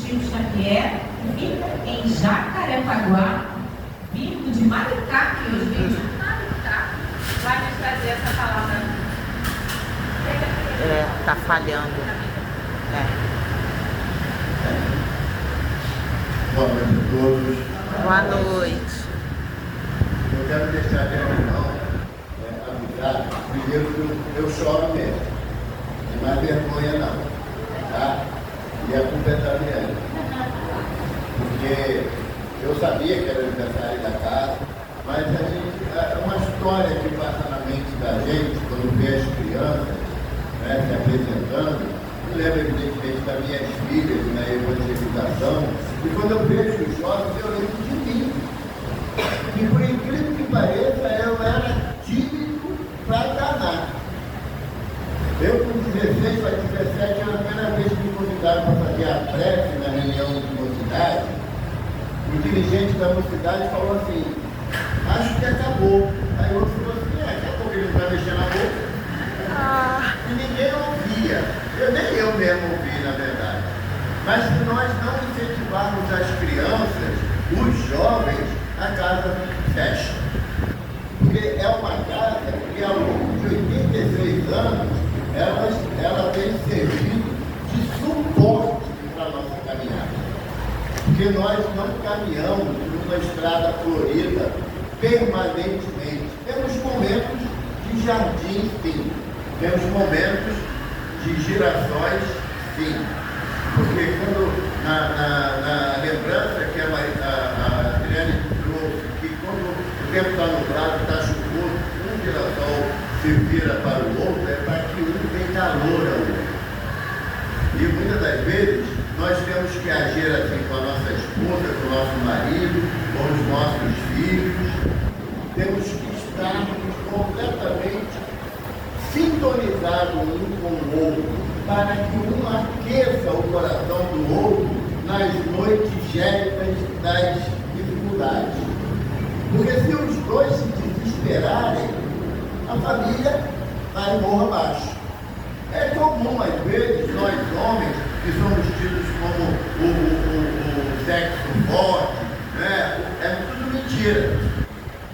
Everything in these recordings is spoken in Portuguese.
Chico Xavier, que fica em Jacarepaguá, vindo de Maricá, que hoje vem de Maricá, vai nos trazer essa palavra. Tá falhando. Boa noite a todos. Boa noite. Eu quero deixar a minha irmão avisar. Primeiro que eu choro mesmo. Não é vergonha não. Tá? E a culpa é da Adriana. Porque eu sabia que era aniversário da casa, mas é uma história que passa na mente da gente quando vê as crianças, né, se apresentando. Eu lembro, evidentemente, das minhas filhas na evangelização, e quando eu vejo os jovens, eu lembro de mim. E por incrível que pareça, eu era tímido para danar. Eu, com 16 para 17, era a primeira vez que me convidaram para fazer a prece na reunião de mocidade. O dirigente da mocidade falou assim: acho que acabou. Aí o outro falou assim: acabou, que ele não vai mexer na boca. E ninguém ouvia. Nem eu mesmo ouvi, na verdade. Mas se nós não incentivarmos as crianças, os jovens, a casa fecha. Porque é uma casa que ao longo de 86 anos, ela tem servido de suporte para a nossa caminhada. Porque nós não caminhamos numa estrada florida permanentemente. Temos momentos de jardim, sim. Temos momentos de girassóis, sim. Porque quando, na lembrança que a Adriane trouxe, que quando o tempo está nublado, está chuvoso, um girassol se vira para o outro, é para que um dê calor ao outro. E muitas das vezes nós temos que agir assim com a nossa esposa, com o nosso marido, com os nossos filhos. Temos que estar completamente sintonizados um com o outro, para que um aqueça o coração do outro nas noites gélidas das dificuldades. Porque se os dois se desesperarem, a família vai morro abaixo. É comum, às vezes, nós homens, que somos tidos como o sexo forte, né? É tudo mentira.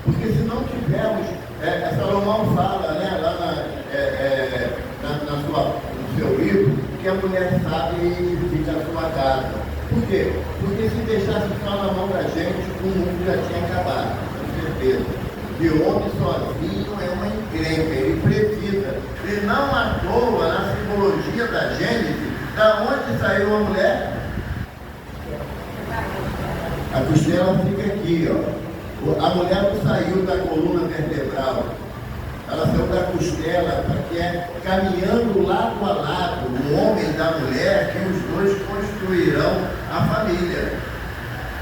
Porque se não tivermos, Salomão fala, né, lá no seu livro, que a mulher sabe e edifica a sua casa. Por quê? Porque se deixasse só na mão da gente, o mundo já tinha acabado, com certeza. E o homem sozinho é uma encrenca, ele precisa. E não à toa, na simbologia da Gênesis, da onde saiu a mulher? A costela fica aqui, ó. A mulher não saiu da coluna vertebral, ela saiu da costela, porque é caminhando lado a lado, o homem e da mulher, que os dois construirão a família.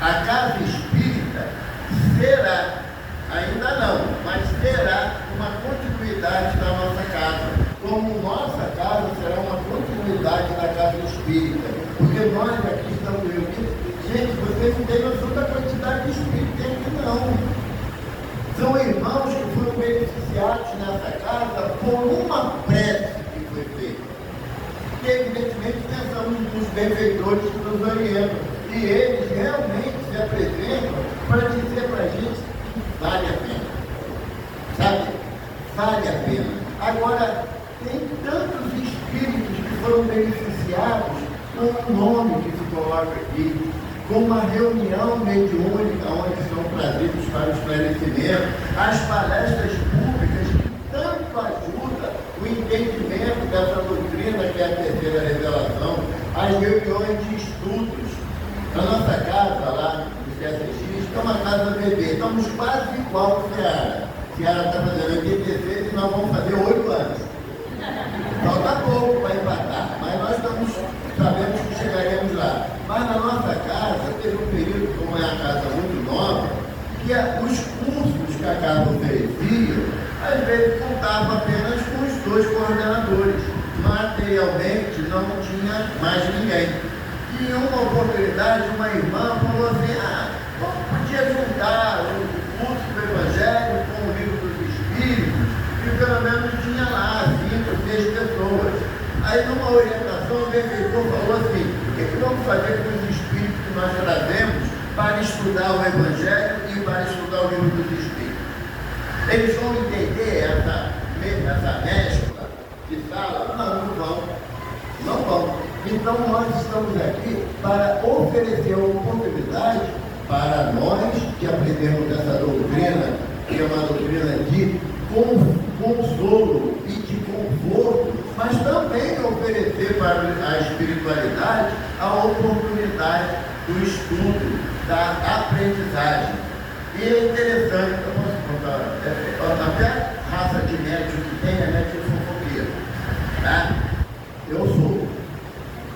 A casa espírita será, ainda não, mas será uma continuidade da nossa casa. Como nossa casa será uma continuidade da casa espírita. Porque nós aqui estamos reunidos. Gente, vocês não têm noção da quantidade de espírito que tem aqui, não. São irmãos que foram beneficiados nessa casa por uma prece que foi feita. E evidentemente pensamos nos benfeitores que nos orientam. E eles realmente se apresentam para dizer para a gente que vale a pena. Sabe? Vale a pena. Agora, tem tantos espíritos que foram beneficiados com o nome que se coloca aqui, com uma reunião mediúnica onde são trazidos para o esclarecimento, as palestras públicas que tanto ajudam o entendimento dessa doutrina que é a terceira revelação, as reuniões de estudos. Na nossa casa, lá no CSX, é uma casa bebê, estamos quase igual ao Ceará. Ceará está fazendo 86 e nós vamos fazer 8 anos. Falta pouco para empatar, mas nós sabemos que chegaremos lá. Mas na nossa casa, teve um período, como é a casa muito nova, que os cursos que a casa oferecia, às vezes contavam apenas com os 2 coordenadores. Materialmente não tinha mais ninguém. E em uma oportunidade, uma irmã falou assim: podia juntar o curso do Evangelho com o livro dos Espíritos, e pelo menos tinha lá 5 ou 6 pessoas. Aí, numa orientação, o benfeitor falou assim: o que vamos fazer com os espíritos que nós trazemos para estudar o Evangelho e para estudar o livro dos Espíritos? Eles vão entender essa mescla de sala? Não vão. Então, nós estamos aqui para oferecer uma oportunidade para nós que aprendemos essa doutrina, que é uma doutrina de consolo e de conforto, mas também oferecer para a espiritualidade a oportunidade do estudo, da aprendizagem. E é interessante, eu posso contar, até raça de médico que tem é médico fofoqueiro, tá? Eu sou.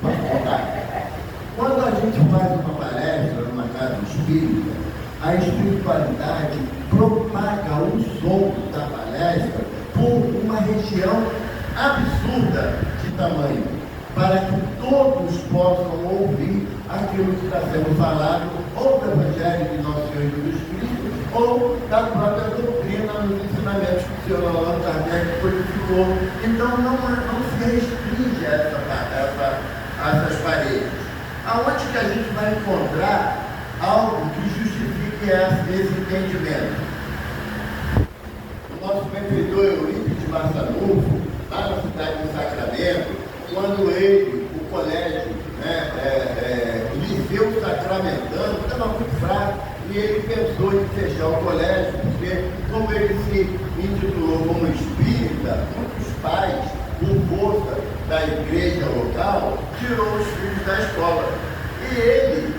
Posso contar? Quando a gente faz uma palestra numa casa espírita, a espiritualidade propaga o som da palestra por uma região absurda de tamanho, para que todos possam ouvir aquilo que está sendo falado, ou do Evangelho de Nosso Senhor Jesus Cristo, ou da própria doutrina nos ensinamentos que o Senhor Allan Kardec codificou. Então não se restringe a essas paredes. Aonde que a gente vai encontrar algo que justifique esse entendimento? O nosso benfeitor Eurípides Barçanufo, lá na cidade do Sacramento, quando ele, o colégio, Liceu Sacramentano, estava muito fraco, e ele pensou em fechar o colégio, porque como ele se intitulou como espírita, muitos pais, por força da igreja local, tirou os filhos da escola. E ele,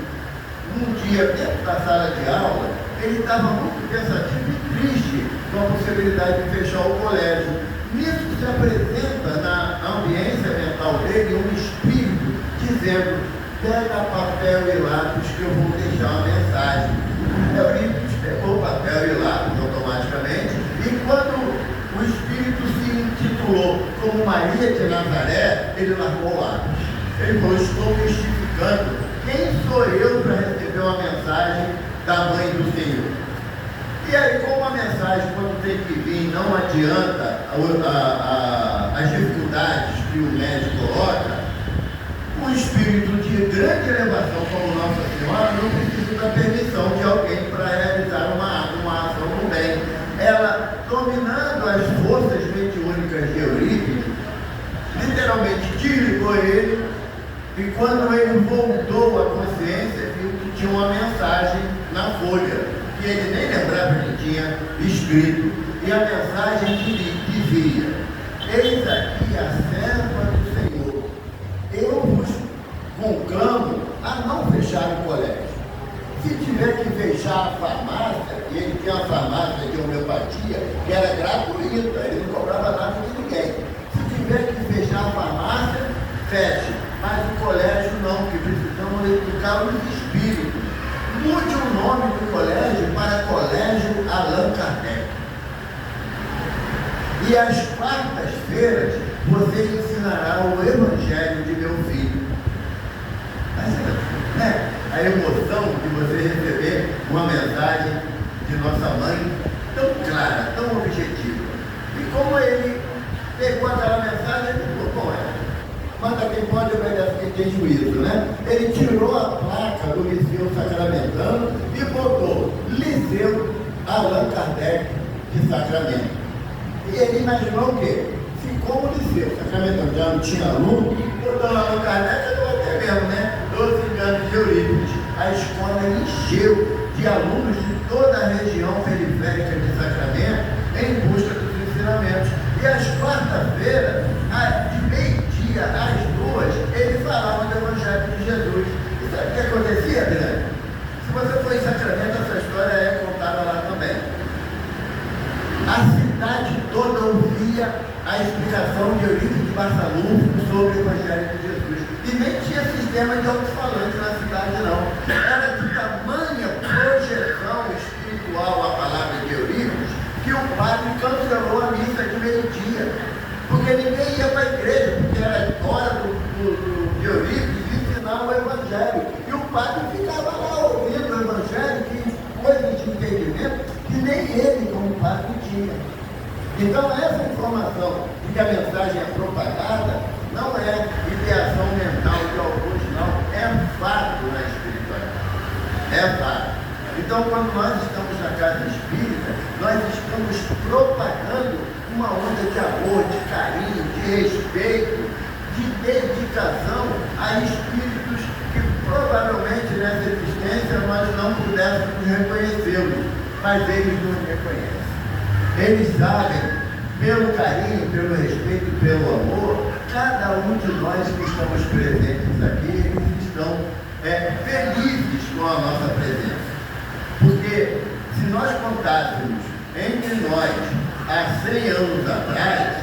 um dia dentro da sala de aula, ele estava muito pensativo e triste com a possibilidade de fechar o colégio. Nisso se apresenta na ambiência mental dele um espírito dizendo: pega papel e lápis que eu vou deixar uma mensagem. Eurípides pegou papel e lápis automaticamente, e quando o espírito se intitulou como Maria de Nazaré, ele largou o lápis. Ele falou: estou mistificando. Quem sou eu para receber uma mensagem da mãe do Senhor? E aí, como a mensagem, quando tem que vir, não adianta as dificuldades que o médico coloca, um espírito de grande elevação como Nossa Senhora não precisa da permissão de alguém para realizar uma ação no bem. Ela, dominando as forças mediúnicas de Eurípides, literalmente desligou ele, e quando ele voltou à consciência, viu que tinha uma mensagem na folha, que ele nem lembrava que tinha escrito, e a mensagem dizia: eis aqui a serva do Senhor, eu vos conclamo a não fechar o colégio. Se tiver que fechar a farmácia, e ele tinha uma farmácia de homeopatia que era gratuita, ele não cobrava nada de ninguém. Se tiver que fechar a farmácia, feche, mas o colégio não, que precisamos educar os espíritos. Mude o nome do colégio para Colégio Allan Kardec. E às quartas-feiras você ensinará o Evangelho de meu filho. A emoção de você receber uma mensagem de nossa mãe tão clara, tão objetiva. E como ele pegou aquela mensagem, ele falou: bom, manda quem pode, obedece quem tem juízo, né? Ele tirou a placa do Liceu Sacramentano e botou Liceu Allan Kardec de Sacramento. E ele imaginou o quê? Se como o Liceu Sacramentano já não tinha aluno, botou Allan Kardec, eu até mesmo, né? 12 anos de Eurípides. A escola encheu de alunos de toda a região periférica de Sacramento em busca dos ensinamentos. E às quarta-feiras, de meio-dia às 2, ele falava do Evangelho de Jesus. E sabe o que acontecia, Adriano? Se você for em Sacramento, essa história é contada lá também. A cidade toda ouvia a explicação de Eurípides Barçanufo sobre o Evangelho de Jesus. E nem tinha sistema de alto-falante na cidade, não. Era de tamanha projeção espiritual a palavra de Eurípides que o padre cancelou a missa de meio-dia. Porque ninguém ia para a igreja, porque era hora de Eurípides ensinar o Evangelho. E o padre ficava lá ouvindo o Evangelho, que coisas de entendimento que nem ele, como padre, tinha. Então, essa informação de que a mensagem é propagada não é Então, quando nós estamos na casa espírita, nós estamos propagando uma onda de amor, de carinho, de respeito, de dedicação a espíritos que provavelmente nessa existência nós não pudéssemos reconhecê-los, mas eles nos reconhecem. Eles sabem, pelo carinho, pelo respeito e pelo amor, cada um de nós que estamos presentes aqui, eles estão felizes com a nossa presença. Porque se nós contássemos entre nós há 100 anos atrás,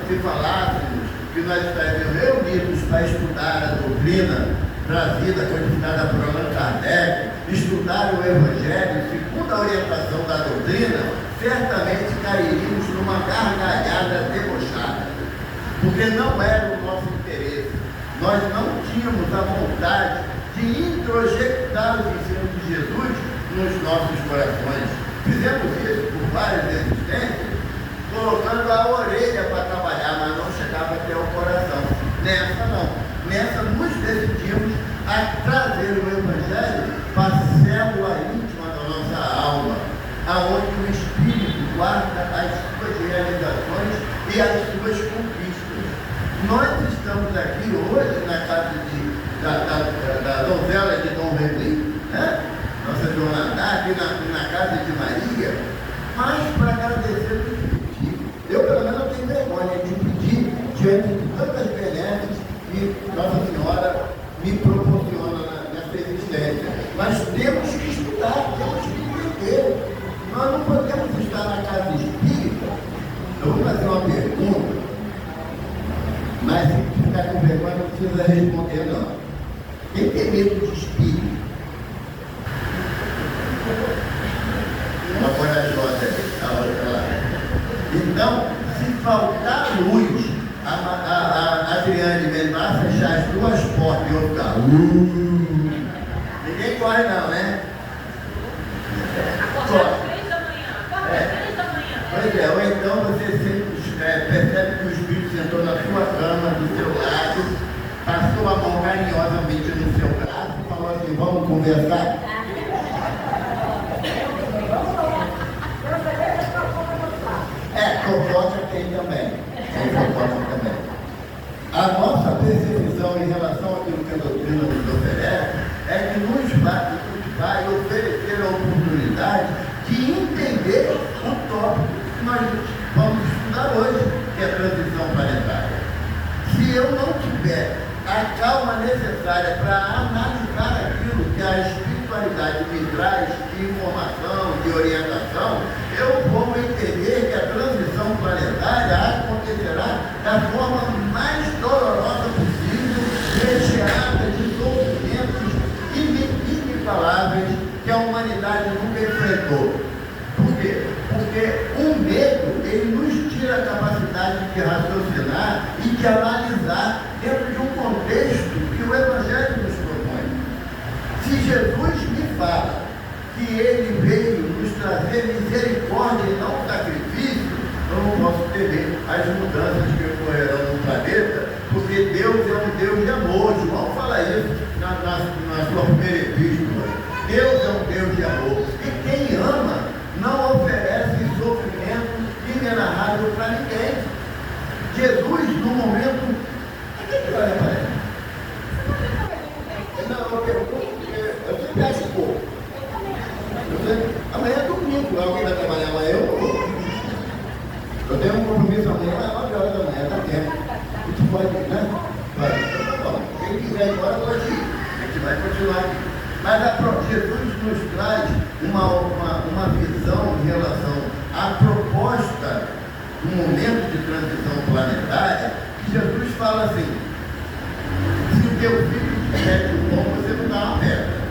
se falássemos que nós estaríamos reunidos para estudar a doutrina trazida, codificada por Allan Kardec, estudar o Evangelho segundo a orientação da doutrina, certamente cairíamos numa gargalhada debochada, porque não era o nosso interesse. Nós não tínhamos a vontade de introjectar os ensinos de Jesus nos nossos corações. Fizemos isso por várias existências, colocando a orelha para trabalhar, mas não chegava até o coração. Nessa não. Nessa nos decidimos a trazer o Evangelho para a célula íntima da nossa alma, aonde o Espírito guarda as suas realizações e as suas conquistas. Nós estamos aqui hoje na casa da donzela de Dom Remy, né? Nossa Dona aqui na casa de Maria, mas para agradecer o que pedir. Eu, pelo menos, não tenho vergonha de pedir diante de tantas benesses que Nossa Senhora me proporciona nessa existência. Mas temos que estudar, temos que entender. Nós não podemos estar na casa espírita. Eu vou fazer uma pergunta, mas se ficar com vergonha não precisa responder, não. Quem tem medo de espírito? Uma corajosa lá. Então, se faltar luz, a Adriane mesmo vai fechar as duas portas e eu ficar. Ninguém corre não, né? Acordar às 3 da manhã. Acorda às 3 da manhã. Pois é, ou então você percebe que o Espírito sentou na sua cama, do seu lado, passou a mão carinhosamente no seu braço e falou assim, vamos conversar? Fofoca tem também. Tem fofoca também. A nossa percepção em relação àquilo que a doutrina nos oferece é que nos vai oferecer a oportunidade de entender o tópico que nós vamos estudar hoje, que é a transição planetária. Se eu não tiver a calma necessária para analisar aquilo que a espiritualidade me traz de informação, de orientação, eu vou entender que a transição planetária acontecerá da forma mais dolorosa possível, recheada de sofrimentos inigualáveis que a humanidade nunca enfrentou. Por quê? Porque o medo, ele nos tira a capacidade de raciocinar e de analisar dentro de um contexto que o Evangelho nos propõe. Se Jesus me fala que ele veio nos trazer misericórdia e não sacrifício, eu não posso temer as mudanças que ocorrerão no planeta, porque Deus é um Deus de amor. João fala isso na sua primeira epístola. Deus é um Deus de amor. E quem ama não oferece sofrimento inenarrável para ninguém. Jesus, no momento... Quem que vai reparar? Não, eu pergunto, eu sempre acho pouco. Amanhã é domingo, alguém vai trabalhar amanhã? Eu não vou. Eu tenho um compromisso amanhã, às 9 horas da manhã, dá tempo. A gente pode, né? Vai. Então tá bom. Quem quiser ir embora pode ir. A gente vai continuar aqui. Mas Jesus nos traz uma visão em relação à proposta do momento de transição planetária, que Jesus fala assim: se o teu filho te pede um pão, você não dá uma pedra.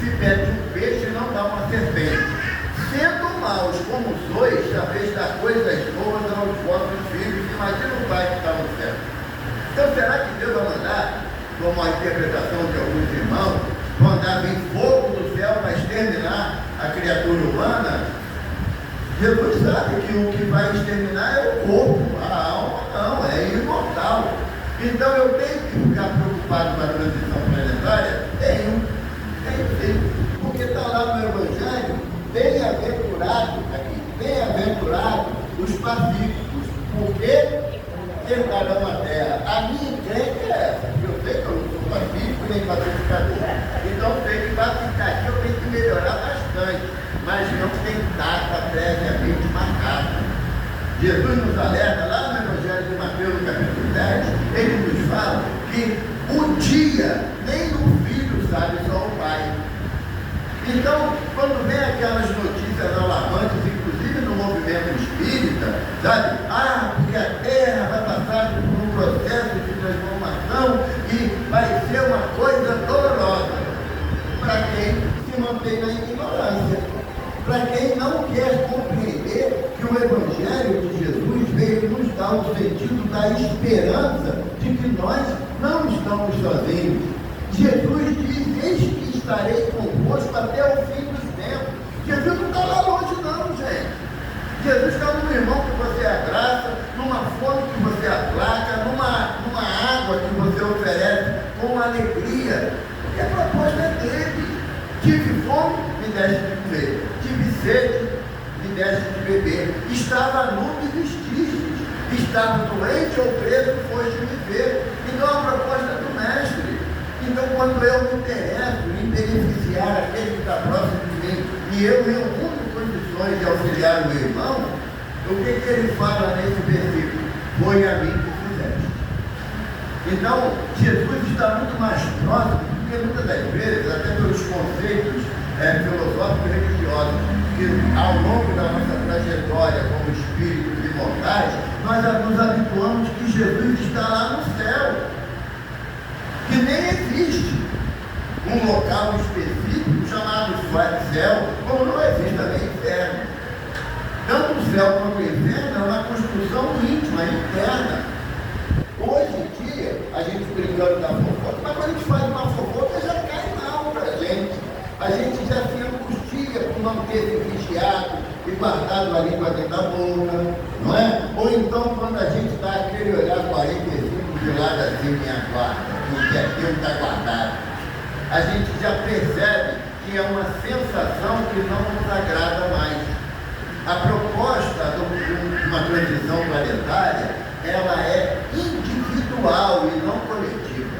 Se pede um peixe, não dá uma serpente. Sendo maus como sois, sabeis dar coisas boas aos vossos filhos, imagina o Pai que está no céu. Então, será que Deus vai mandar, como a interpretação de alguns irmãos, mandar vir fogo do céu para exterminar a criatura humana? Jesus sabe que o que vai exterminar é o corpo, a alma não, é imortal. Então eu tenho que ficar preocupado com a transição planetária? Tenho sim, porque está lá no Evangelho. bem-aventurados aqui, bem-aventurados os pacíficos, porque herdarão a terra. A minha encrenca é essa, eu sei que eu não sou pacífico nem pacificador, então tem que pacificar aqui, eu tenho que melhorar bastante, mas não tem data previamente marcada. Jesus nos alerta, lá no Evangelho de Mateus, no capítulo 10, ele nos fala que o dia nem o filho sabe, só o pai. Então, quando vem aquelas notícias alarmantes, inclusive no movimento espírita, sabe? Porque a Terra vai passar por um processo de transformação e vai ser uma coisa dolorosa para quem se mantém na ignorância, para quem não quer compreender que o Evangelho de Jesus veio nos dar o sentido da esperança de que nós não estamos sozinhos. Jesus diz: eis que estarei convosco até o fim dos tempos. Jesus não está lá longe não, gente. Jesus está num irmão que você abraça, numa fome que você aplaca, numa água que você oferece com alegria. Porque a proposta é dele. Tive fome, me deste de comer. Tive sede, me deste de beber. Estava nu, me vestistes. Estava doente ou preso, foste me ver. Então a proposta é do mestre. Então, quando eu me interesso em beneficiar aquele que está próximo de mim, e eu reúno condições de auxiliar o meu irmão, o que ele fala nesse versículo? Foi a mim que fizeste. Então, Jesus está muito mais próximo, porque muitas das vezes, até pelos conceitos filosóficos e religiosos, que ao longo da nossa trajetória como espíritos imortais, nós nos habituamos que Jesus está lá no céu, que nem existe um local específico chamado céu, como não existe também inferno. Tanto o céu quanto o inferno é uma construção íntima, interna. Hoje em dia, a gente brincando da fofoca, mas quando a gente faz uma fofoca, já cai mal pra gente. A gente já se angustia por não ter se vigiado e guardado a língua dentro da boca, não é? Ou então, quando a gente dá aquele olhar 45 de lado assim, minha guarda, que aquilo está guardado, a gente já percebe que é uma sensação que não nos agrada mais. A proposta de uma transição planetária, ela é individual e não coletiva.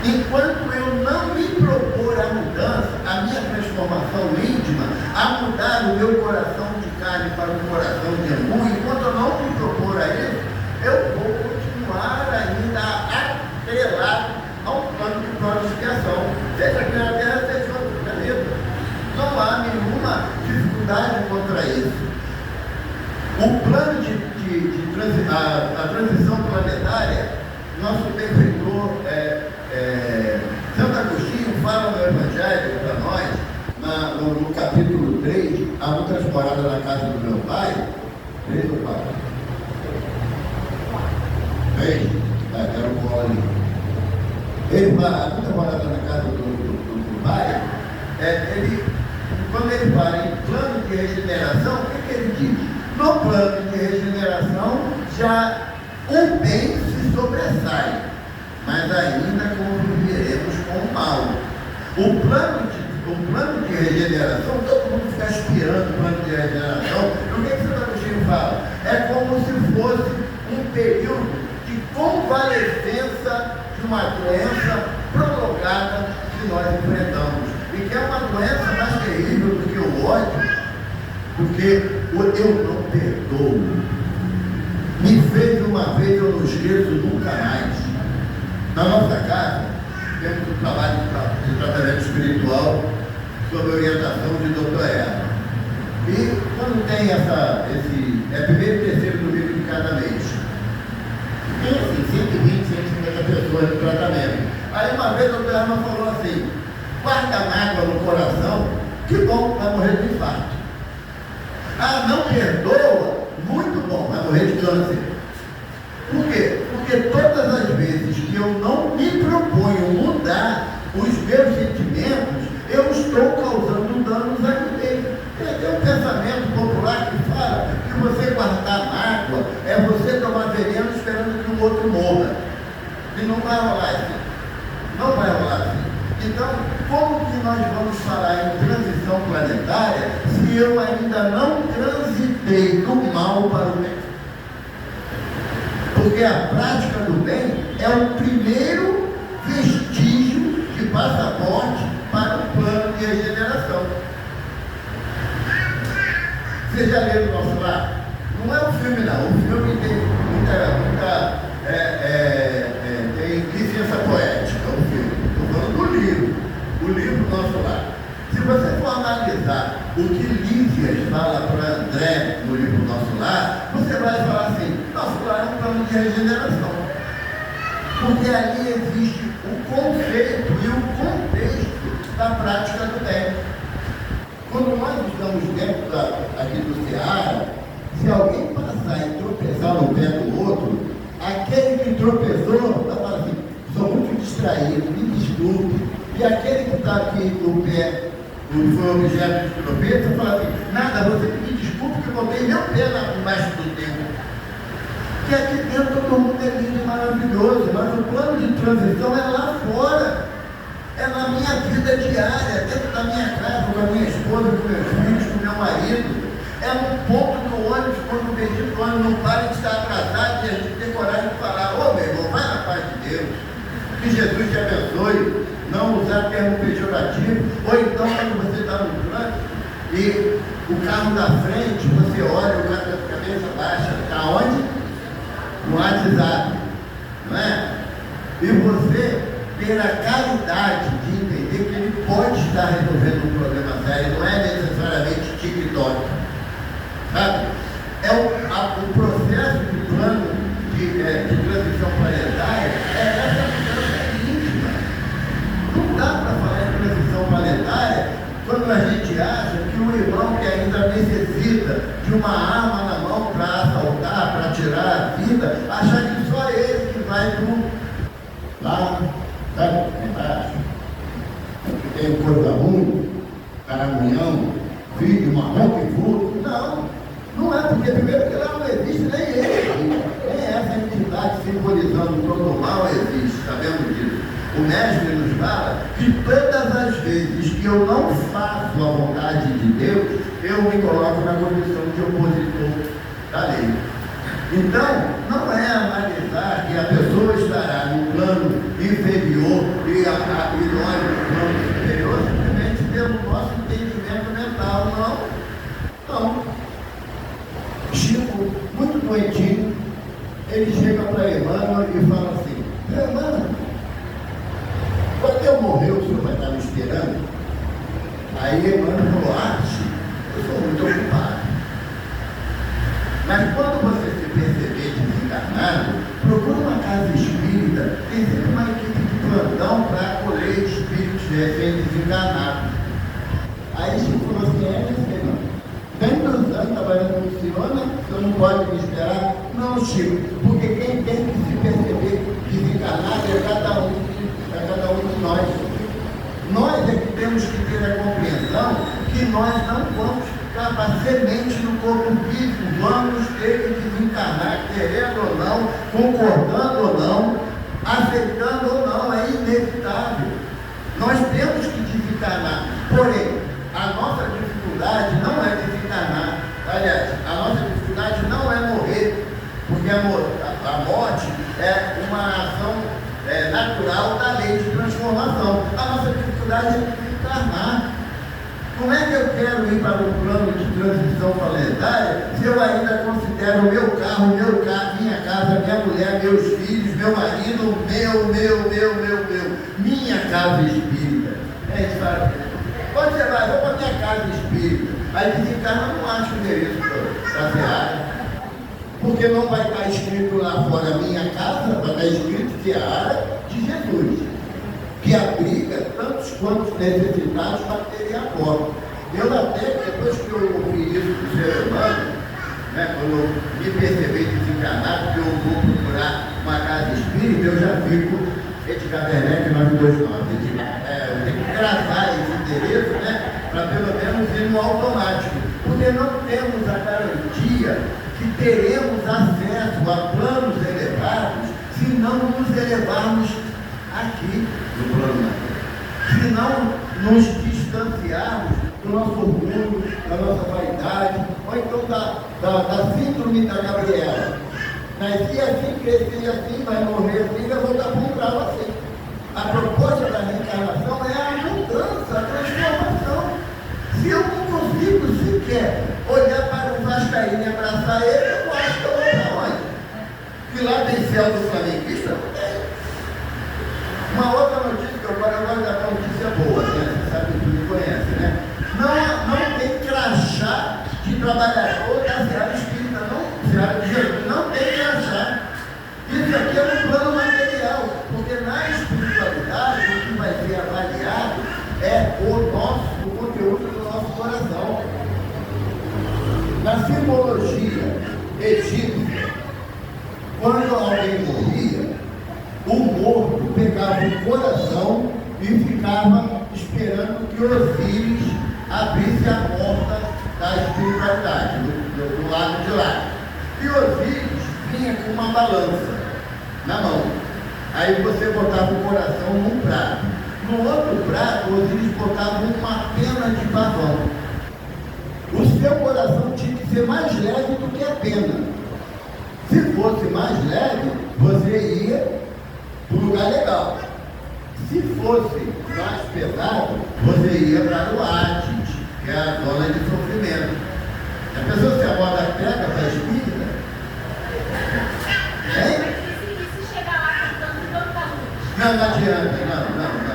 Enquanto eu não me propor a mudança, a minha transformação íntima, a mudar o meu coração de carne para um coração de amor, enquanto eu não me propor a isso, eu vou continuar ainda atrelado ao plano de glorificação, seja aqui na Terra, seja em outro planeta. Não há nenhuma dificuldade contra isso. O plano a transição planetária, nosso benfeitor Santo Agostinho fala no Evangelho para nós, no capítulo 3, há muitas moradas na casa do meu pai. 3 ou 4? 3? Era um bom ali. Ele fala, há muitas moradas na casa do pai. Quando ele fala em plano de regeneração, o que ele diz? No plano de regeneração, já o bem se sobressai, mas ainda conviveremos com o mal. O plano de regeneração, todo mundo fica aspirando o plano de regeneração. O que Santo Agostinho fala? É como se fosse um período de convalescença de uma doença prolongada que nós enfrentamos. E que é uma doença mais terrível do que o ódio, porque o eu não perdoo. Me fez uma vez, eu não esqueço nunca mais. Na nossa casa, temos um trabalho de tratamento espiritual sob orientação de Dr. Erra. E quando tem é primeiro e terceiro domingo de cada mês, tem assim, 120, 150 pessoas no tratamento. Aí uma vez o Dr. Erra falou assim: guarda mágoa no coração, que bom, vai morrer de infarto. Não perdoa, muito bom, vai morrer de câncer. Por quê? Porque todas as vezes que eu não me proponho mudar os meus sentimentos, eu estou causando danos a mim mesmo. Tem um pensamento popular que fala que você guardar mágoa é você tomar veneno esperando que o outro morra. E não vai rolar assim. Não vai rolar assim. Então, como que nós vamos falar em transição planetária se eu ainda não transitei do mal para o bem? Porque a prática do bem é o primeiro vestígio de passaporte para o plano de regeneração. Vocês já leram o Nosso Lar? Não é um filme não, o filme tem tem licença poética, o filme. Estou falando do livro, o livro Nosso Lar. Se você for analisar o que Lísias fala para André no livro Nosso Lar, você vai falar assim, Nosso Lar é um plano de regeneração. Porque ali existe o conceito e o contexto da prática do bem. Quando nós estamos dentro aqui do Ceará, se alguém passar e tropeçar no pé do outro, aquele que tropeçou vai falar assim, sou muito distraído, me desculpe. E aquele que está aqui no pé, que foi objeto de tropeço, fala assim, nada, você me desculpe que eu botei meu pé embaixo do teu. Que aqui dentro todo mundo é lindo e maravilhoso, mas o plano de transição é lá fora. É na minha vida diária, dentro da minha casa, com a minha esposa, com meus filhos, com meu marido. É um ponto do ônibus, quando o bendito ônibus não para de estar atrasado e a gente tem coragem de falar, ô meu irmão, vai na paz de Deus, que Jesus te abençoe, não usar termo pejorativo, ou então quando você está no trânsito e o carro da frente, você olha, o cara da cabeça baixa, está onde? No WhatsApp, não é? E você ter a caridade de entender que ele pode estar resolvendo um problema sério, não é necessariamente TikTok, sabe? É o processo de plano de transição planetária, é essa mudança íntima. Não dá para falar em transição planetária quando a gente acha que o irmão que ainda necessita de uma arma na mão para assaltar, para tirar a vida, achar que só ele que vai tudo lá. Sabe, embaixo, tem coisa ruim, caramunhão, vídeo, marrom que fruto. Não é porque primeiro que lá não existe nem ele, nem essa entidade simbolizando todo o mal existe, sabemos disso. O mestre nos fala que todas as vezes que eu não faço a vontade de Deus, eu me coloco na condição de opositor da lei. Então, não é analisar que a pessoa estará no plano inferior e nós no plano superior simplesmente pelo nosso entendimento mental, não. Chico, muito doentinho, ele chega para Emmanuel e fala assim, Emmanuel, quando eu morrer o senhor vai estar me esperando? Aí Emmanuel falou, Chico, eu sou muito ocupado. Mas quando você se perceber desencarnado, procura uma casa espírita, tem sempre uma equipe de plantão para acolher espíritos recém-desencarnados. Aí Chico falou assim, irmão, tem 2 anos trabalhando com o senhor, né? O senhor não pode me esperar? Não, Chico, porque quem tem que se perceber desencarnado é cada um de nós. Nós é que temos que ter a compreensão que nós não vamos ficar para semente no corpo físico, vamos ter que desencarnar, querendo ou não, concordando ou não, aceitando ou não, é inevitável. Nós temos que desencarnar, porém, a nossa dificuldade não é desencarnar, aliás, a nossa dificuldade não é morrer, porque a morte é uma ação natural da lei de transformação. A nossa dificuldade é desencarnar. Como é que eu quero ir para o plano de transição planetária se eu ainda considero o meu carro, minha casa, minha mulher, meus filhos, meu marido, minha casa espírita? Quando você vai, vou para minha casa espírita, aí desencarna, não acha o endereço para a Seara, porque não vai estar escrito lá fora minha casa, vai estar escrito Seara de Jesus, que abriga tantos quantos necessitados para terem a porta. Eu até, depois que eu ouvi isso do ser humano, né, quando eu me percebi desencarnado, que eu vou procurar uma casa espírita, eu já fico Edgar Werneck 929. Eu tenho que traçar esse endereço, né, para pelo menos ir no automático, porque não temos a garantia que teremos acesso a planos elevados se não nos elevarmos aqui no plano. se não nos distanciarmos do nosso orgulho, da nossa vaidade, ou então da síndrome da Gabriela. Nasci assim, cresci assim, vai morrer assim, vai voltar para um grau assim. A proposta da reencarnação é a mudança, a transformação. Se eu não consigo sequer olhar para o Vascaíno e abraçar ele, eu acho que eu vou para onde? Que lá tem céu do flamenguista? Não tem. Uma outra notícia que eu gosto de dar uma notícia boa, né? Você sabe que me conhece, né? Não tem crachá de trabalhador da Seara Espírita, não tem crachá. Isso aqui é um plano material, porque na espiritualidade o que vai ser avaliado é o conteúdo do nosso coração. Na simbologia egípcia, quando alguém morria, o morto pegava o coração e ficava esperando que Osíris abrisse a porta da espiritualidade, do lado de lá. E Osíris vinha com uma balança na mão. Aí você botava o coração num prato. No outro prato, Osíris botava uma pena de pavão. O seu coração tinha que ser mais leve do que a pena. Se fosse mais leve, você ia para um lugar legal. Se fosse mais pesado, você ia para o Hades, que é a zona de sofrimento. A pessoa se a moda pega para a espírita, hein? E se chegar lá cantando tanta luz? Não adianta, não adianta.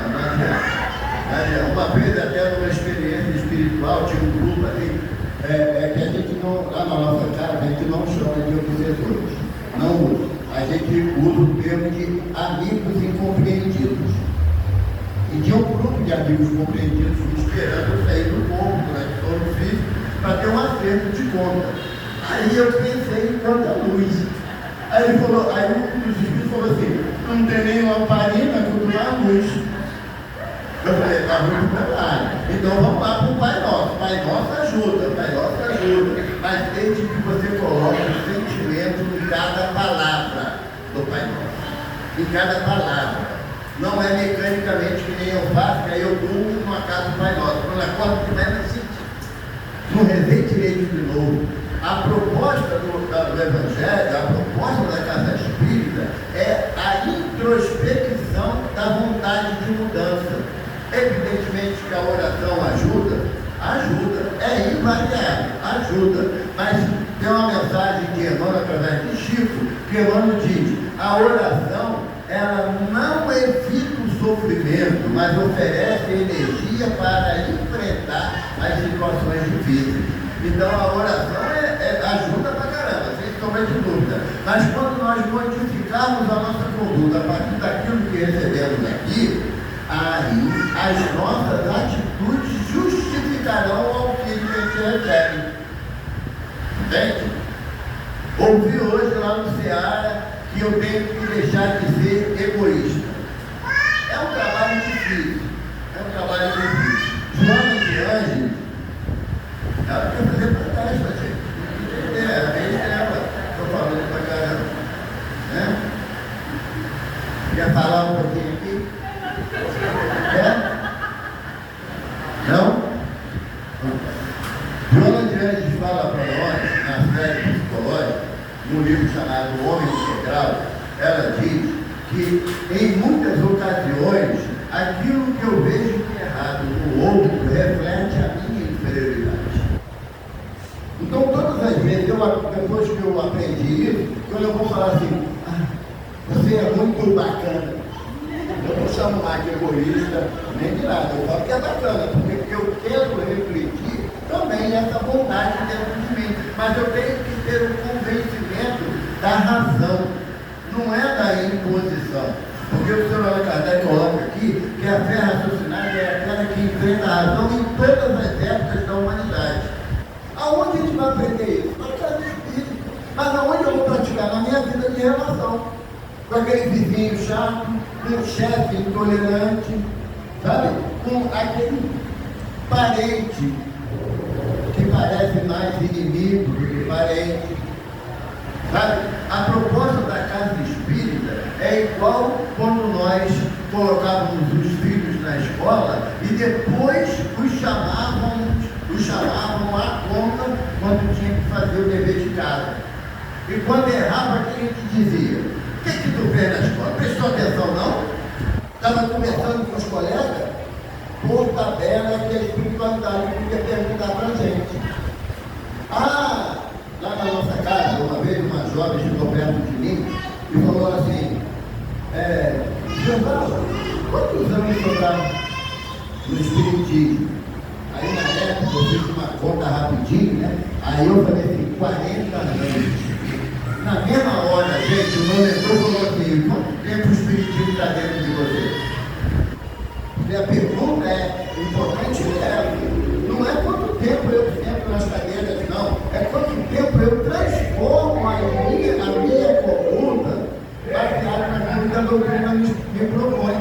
Uma vez até numa experiência espiritual, tinha um grupo assim, que a gente não, lá na nossa casa, a gente não chama de obsessores. Não usa. A gente usa o termo de amigos incompreendidos. E tinha um grupo de amigos compreendidos esperando eu sair do corpo, durante todo o físico, para ter um acerto de conta. Aí eu pensei em quanta luz. Aí ele falou, aí um dos espíritos falou assim, não tem nem lamparina, tudo na luz. Eu falei, está muito claro. Então vamos lá para o Pai Nosso. Pai Nosso ajuda, mas desde que você coloque o sentimento em cada palavra do Pai Nosso. Em cada palavra. Não é mecanicamente que nem eu faço, que aí eu durmo numa casa do Pai Nosso. Quando eu acordo de manhã, eu sinto. Não rezei direito de novo. A proposta do Evangelho, a proposta da Casa Espírita é a introspecção da vontade de mudança. Evidentemente que a oração ajuda, é invariável, ajuda, mas tem uma mensagem de Emmanuel através de Chico, que Emmanuel diz, a oração, ela não evita o sofrimento, mas oferece energia para enfrentar as situações difíceis. Então a oração ajuda pra caramba, sem sombra de dúvida. Mas quando nós modificarmos a nossa conduta a partir daquilo que recebemos aqui, aí as nossas atitudes justificarão o auxílio que a gente recebe. Entende? Ouvi hoje lá no Ceará que eu tenho que deixar de ser egoísta. É um trabalho difícil. Joana de Ângeles, ela quer fazer palestra, gente. Estou falando pra caramba. Né? Quer falar um pouquinho aqui? Não? Joana de Ângeles fala para nós, na série psicológica, num livro chamado O Homem Integral, ela diz que em muitas ocasiões aquilo que eu vejo de errado no outro reflete a minha inferioridade. Então todas as vezes, depois que eu aprendi isso, quando eu vou falar assim, você é muito bacana, eu não chamo mais de egoísta, nem de nada, eu falo que é bacana, porque eu quero refletir também essa vontade dentro de mim, mas eu tenho que ter o convencimento da razão, não é da imposição. Porque o senhor Allan Kardec coloca aqui que a fé raciocinada é aquela que enfrenta a razão em todas as épocas da humanidade. Aonde a gente vai aprender isso? Na casa espírita. Mas aonde eu vou praticar? Na minha vida de relação. Com aquele vizinho chato, com o chefe intolerante, sabe? Com aquele parente que parece mais inimigo do que parente. Sabe? A proposta da casa espírita É igual quando nós colocávamos os filhos na escola e depois os chamavam à conta quando tinha que fazer o dever de casa. E quando errava, quem a gente dizia? O que tu fez na escola? Prestou atenção não? Estava conversando com os colegas? Por tabela que a espiritualidade podia perguntar para a gente. Lá na nossa casa, uma vez uma jovem chegou perto de mim e falou assim, Giovanni, quantos anos você está no espiritismo? Aí na época eu fiz uma conta rapidinho, né? Aí eu falei assim, 40 anos. Na mesma hora, gente, o meu mentor falou assim, quanto tempo o espiritismo está dentro de você? E a pergunta importante não é quanto tempo eu sento nas cadeiras, não. É quanto tempo eu transformo a minha conduta baseada naquilo que a doutrina me propõe.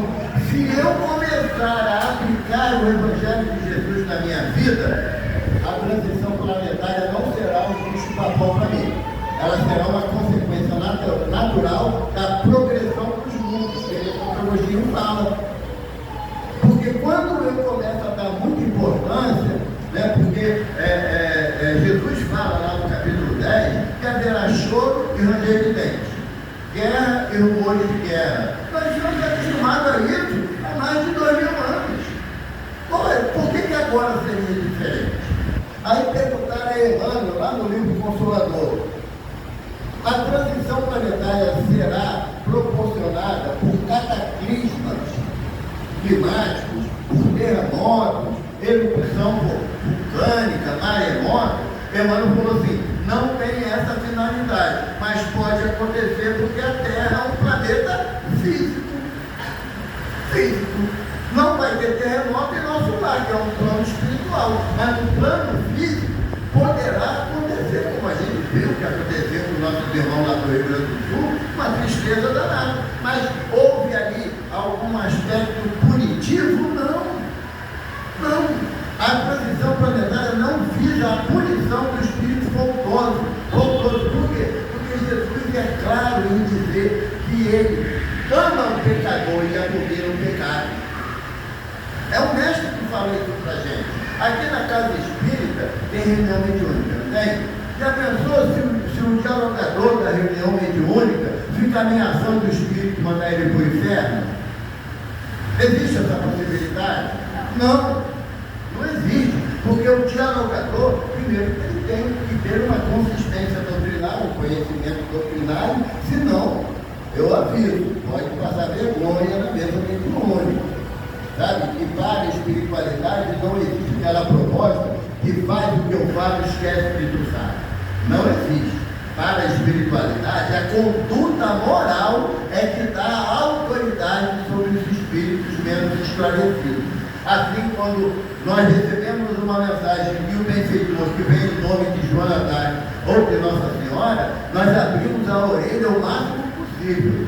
Se eu começar a aplicar o Evangelho de Jesus na minha vida, a transição planetária não será um bicho-papão para mim. Ela será uma consequência natural da progressão dos mundos, que a antropologia fala. Porque quando eu começo a dar muita importância, né, porque Jesus fala lá no capítulo 10 que haverá choro e ranger de dentes, guerra e rumores de guerra. Nós estamos acostumados a isso há mais de 2000 anos. Por que agora seria diferente? Aí perguntaram a Emmanuel, lá no livro Consolador, a transição planetária será proporcionada por cataclismas climáticos, por terremotos, erupção vulcânica, maremoto? Emmanuel falou assim, não tem essa finalidade, mas pode acontecer porque a Terra é um planeta físico. Não vai ter terremoto em nosso lar, que é um plano espiritual, mas no plano físico poderá acontecer, como a gente viu que aconteceu com nossos irmãos lá do Rio Grande do Sul, uma tristeza danada. Mas houve ali algum aspecto punitivo? Não. A transição planetária não visa a punição do espírito voltoso. Por quê? Porque Jesus é claro em dizer que ele ama o pecador e abomina o pecado. É o mestre que fala isso pra gente. Aqui na casa espírita tem reunião mediúnica, não tem? Já pensou se o dialogador da reunião mediúnica fica ameaçando o espírito e mandar ele para o inferno? Existe essa possibilidade? Não existe, porque o dialogador, primeiro, ele tem que ter uma consistência doutrinária, um conhecimento doutrinário, senão, eu aviso, pode passar vergonha na mesa mediúnica. Sabe? Que para a espiritualidade não existe aquela proposta que faz o que eu falo, esquece que tu sabe. Não existe. Para a espiritualidade, a conduta moral é que dá autoridade sobre os espíritos menos esclarecidos. Assim, quando nós recebemos uma mensagem de um benfeitor que vem em nome de Joana d'Arc ou de Nossa Senhora, nós abrimos a orelha o máximo possível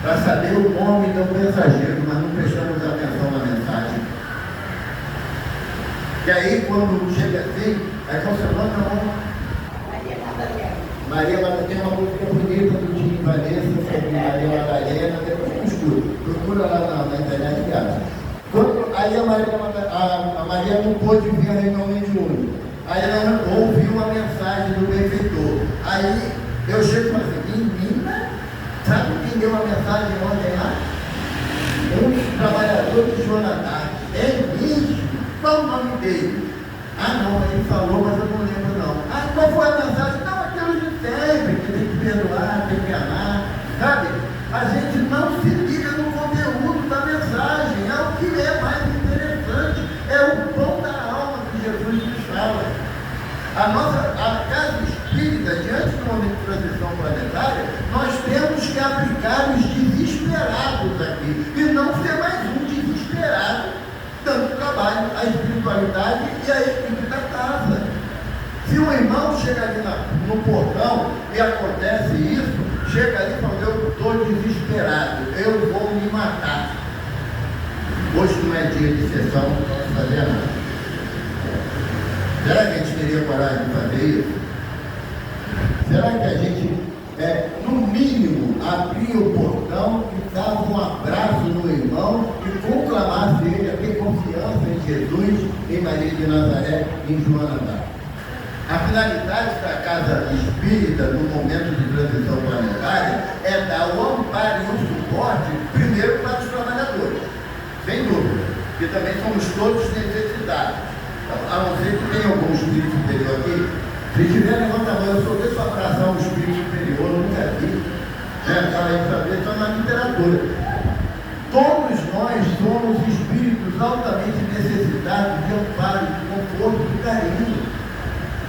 para saber o nome do mensageiro, mas não prestamos atenção na mensagem. E aí, quando chega assim, aí você levanta Maria Madalena, tem uma música bonita do Tim Vanessa, sobre Maria Madalena, depois eu escuto, procura lá na internet e acha. Aí a Maria não pôde vir a reunião mediúnica. Aí ela ouviu uma mensagem do benfeitor. Aí eu chego e falo assim, menina, sabe quem deu uma mensagem ontem lá? Um trabalhador de Joana d'Arc. É mesmo? Qual o nome dele? Não, ele falou, mas eu não lembro não. Qual foi a mensagem? Não, aquilo de sempre, que tem que perdoar, tem que amar, sabe? A gente não se liga no conteúdo da mensagem, é o que é mais interessante, é o pão da alma que Jesus nos fala. A casa espírita, diante do momento de transição planetária, nós temos que aplicar os desesperados aqui, e não ser mais um desesperado, dando trabalho à espiritualidade e à equipe da casa. Se um irmão chega ali no portão e acontece isso, chega ali e fala, eu estou desesperado, eu vou me matar. Hoje não é dia de sessão, não posso fazer nada. Será que a gente teria coragem de fazer isso? Será que a gente no mínimo, abrir o portão e dar um abraço no irmão e conclamasse ele a ter confiança em Jesus, em Maria de Nazaré, em Joana d'Arc. A finalidade da casa espírita, no momento de transição planetária, é dar o amparo e o suporte, primeiro para os trabalhadores, sem dúvida, que também somos todos necessitados. Então, a não ser que tenha algum espírito superior aqui, se tiver, levanta a mão. Eu sou desse para abraçar um espírito superior, nunca vi. Fala aí para ver, só na literatura. Todos nós somos espíritos altamente necessitados de amparo, de conforto, de carinho.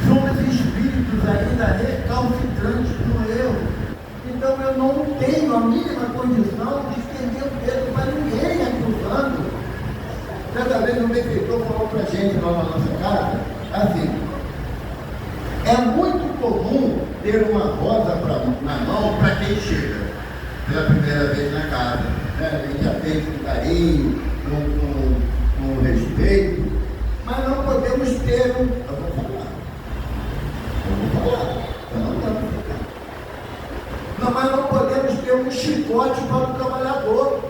Somos espíritos ainda recalcitrantes no erro. Então eu não tenho a mínima condição de estender o dedo para ninguém acusando. Cada vez um benfeitor falou para a gente lá na nossa casa, assim, é muito comum ter uma rosa na mão para quem chega pela primeira vez na casa. A gente atende com carinho, com respeito, mas não podemos ter um... Não, mas não podemos ter um chicote para o trabalhador.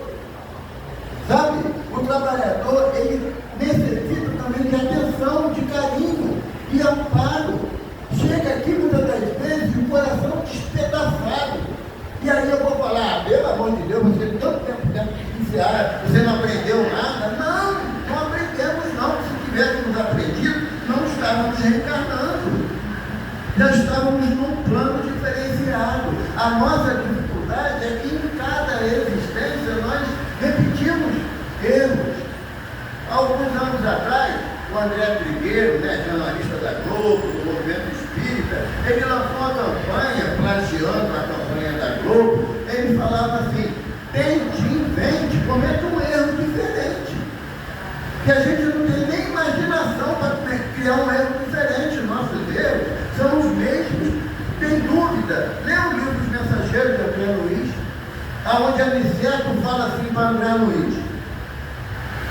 Sabe? O trabalhador, ele necessita também de atenção, de carinho e amparo. Chega aqui muitas das vezes o coração despedaçado. E aí eu vou falar, pelo amor de Deus, você tem tanto tempo dentro de judiciário, você não aprendeu nada. Não aprendemos não. Se tivéssemos aprendido, não estávamos reencarnando. Já estávamos num plano diferenciado. A nossa dificuldade é que em cada existência nós repetimos erros. Alguns anos atrás, o André Trigueiro, jornalista da Globo, do Movimento Espírita, ele lançou uma campanha, plagiando a campanha da Globo. Ele falava assim: tente, invente, cometa um erro diferente. Que a gente não tem nem imaginação para criar um erro diferente. Nossos erros são os mesmos. Tem dúvida? Lê o livro dos Mensageiros de André Luiz, aonde Aniceto fala assim para André Luiz: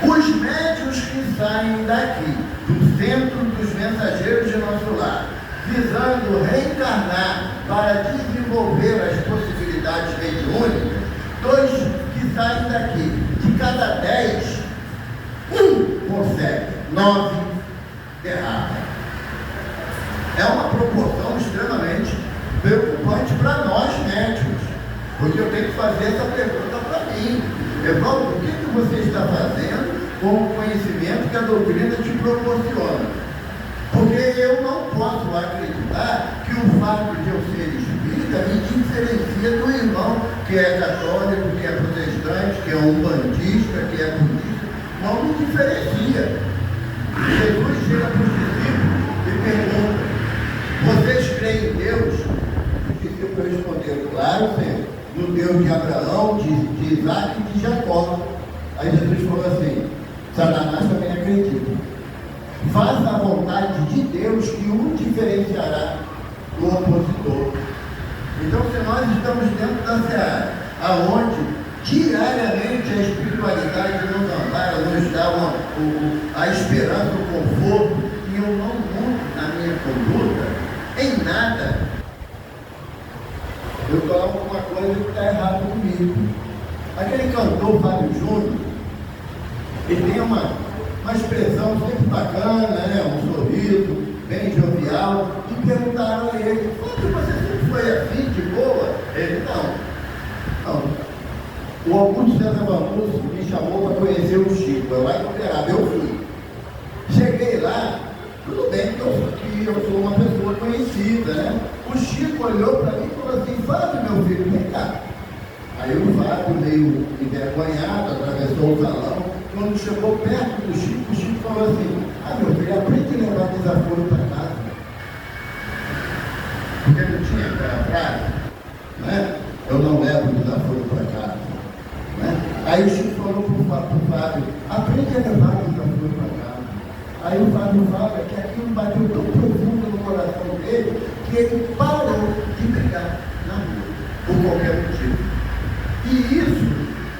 os médiuns que saem daqui, do centro dos mensageiros de nosso lar, visando reencarnar para desenvolver as possibilidades mediúnicas, 2 que saem daqui, de cada 10, 1 consegue, 9 erram. É uma proporção extremamente preocupante para nós médicos, porque eu tenho que fazer essa pergunta para mim: Evaldo, o que você está fazendo com o conhecimento que a doutrina te proporciona? Porque eu não posso acreditar que o fato de eu ser espírita me diferencia do irmão que é católico, que é protestante, que é umbandista, que é budista. Não me diferencia. Jesus chega para os discípulos e pergunta: vocês creem em Deus? Os discípulos responderam: claro, Senhor, no Deus de Abraão, de Isaac e de Jacó. Aí Jesus falou assim: Satanás também acredita. Faça a vontade de Deus, que o diferenciará do opositor. Então, se nós estamos dentro da seara, aonde diariamente a espiritualidade nos ampara, nos dá a esperança, o conforto, e eu não mudo na minha conduta em nada, eu coloco uma coisa que está errada comigo. Aquele cantor Fábio Júnior, ele tem uma expressão sempre bacana, um sorriso bem jovial, e perguntaram a ele: você sempre foi assim, de boa? Ele: não. O Augusto César Vanucci me chamou para conhecer o Chico, eu lá em Uberaba, eu fui. Cheguei lá, tudo bem que eu sou uma pessoa conhecida, né? O Chico olhou para mim e falou assim: Fábio, meu filho, vem cá. Aí o Fábio, meio envergonhado, atravessou o salão. Quando chegou perto do Chico, o Chico falou assim: meu filho, aprende a levar desaforo para casa. Porque não tinha aquela frase, né? Eu não levo desaforo para casa. Né? Aí o Chico falou para o Fábio: aprende a levar desaforo para casa. Aí o Fábio fala que aquilo bateu tão profundo no coração dele que ele parou de brigar na rua, por qualquer motivo. E isso,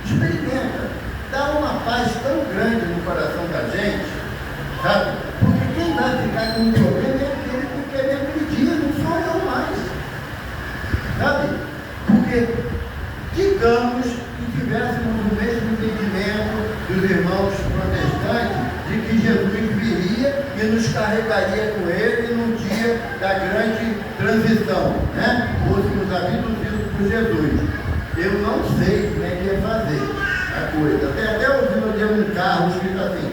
experimenta, dá uma paz tão grande no coração da gente, sabe? Porque quem vai ficar com um problema é aquele que ele acredita, não sou eu mais, sabe? carregaria com ele no dia da grande transição, né? Fôssemos abduzidos por Jesus. Eu não sei como é que ia fazer a coisa. Até ouvi no dia um carro escrito assim,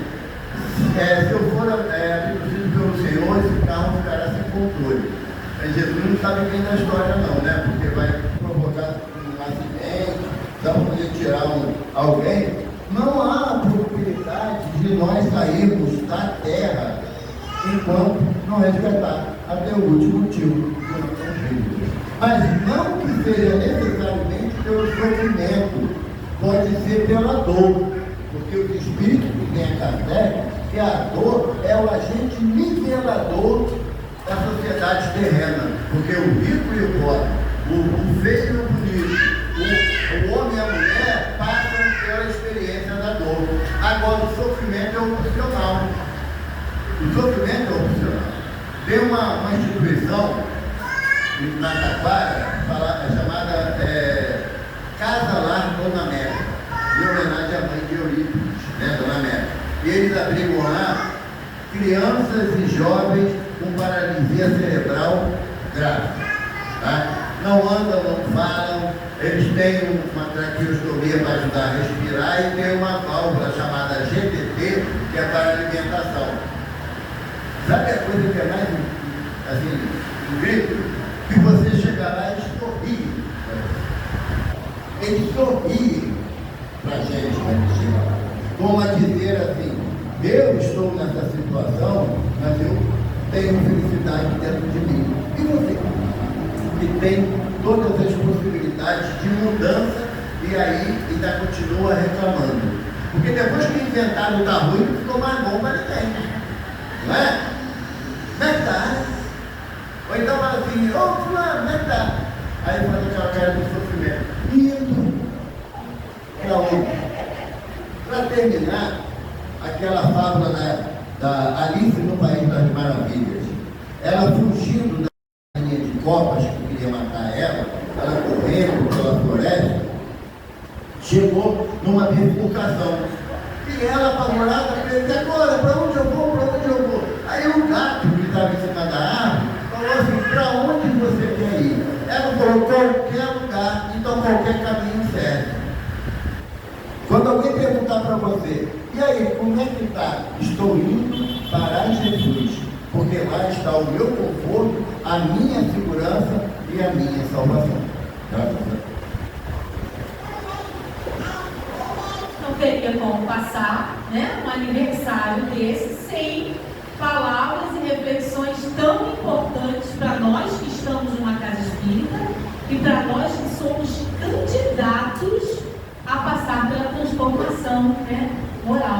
se eu for abduzido pelo Senhor, esse carro ficará sem controle. Mas Jesus não sabe bem da história não, né? Porque vai provocar um acidente, dá para poder tirar alguém. Não há possibilidade de nós sairmos da terra enquanto não resgatar até o último motivo que nós estamos vivos. Mas não que seja necessariamente pelo sofrimento, pode ser pela dor, porque os espíritos que têm a Kardec, que a dor é o agente nivelador da sociedade terrena, porque o rico e o pobre, o feio e o bonito, o homem e a mulher passam pela experiência da dor. Agora o sofrimento é opcional. O sofrimento é opcional. Tem uma instituição na Taquara chamada Casa Lar Dona Média, em homenagem à mãe de Eurípides, né, Dona Média. E eles abrigam lá crianças e jovens com paralisia cerebral grave. Tá? Não andam, não falam, eles têm uma traqueostomia para ajudar a respirar e tem uma válvula chamada GTT, que é para alimentação. Sabe a coisa que é mais assim, incrível? Que você chega lá e sorri. Eles sorriem para a gente quando chega. Como a dizer assim, eu estou nessa situação, mas eu tenho felicidade dentro de mim. E você? Que tem todas as possibilidades de mudança e aí ainda continua reclamando. Porque depois que inventaram o tá ruim, não ficou mais bom para ninguém. Não é? Como é que tá? Ou então fala assim, ô fulano, como é que tá? Aí faz aquela cara de sofrimento. Indo para onde? Para terminar, aquela fábula da Alice no País das Maravilhas, ela fugindo da linha de copas que queria matar ela correndo pela floresta, chegou numa bifurcação. E ela, apavorada, disse, agora, para onde eu vou, para onde eu vou? Aí o gato que estava em cima da árvore falou assim, para onde você quer ir? Ela falou, qualquer lugar, então qualquer caminho serve. Quando alguém perguntar para você, e aí, como é que está? Estou indo para Jesus, porque lá está o meu conforto, a minha segurança e a minha salvação. Graças a Deus. Não teria como passar, né, um aniversário desse sem palavras e reflexões tão importantes para nós que estamos numa casa espírita e para nós que somos candidatos a passar pela transformação, né, moral.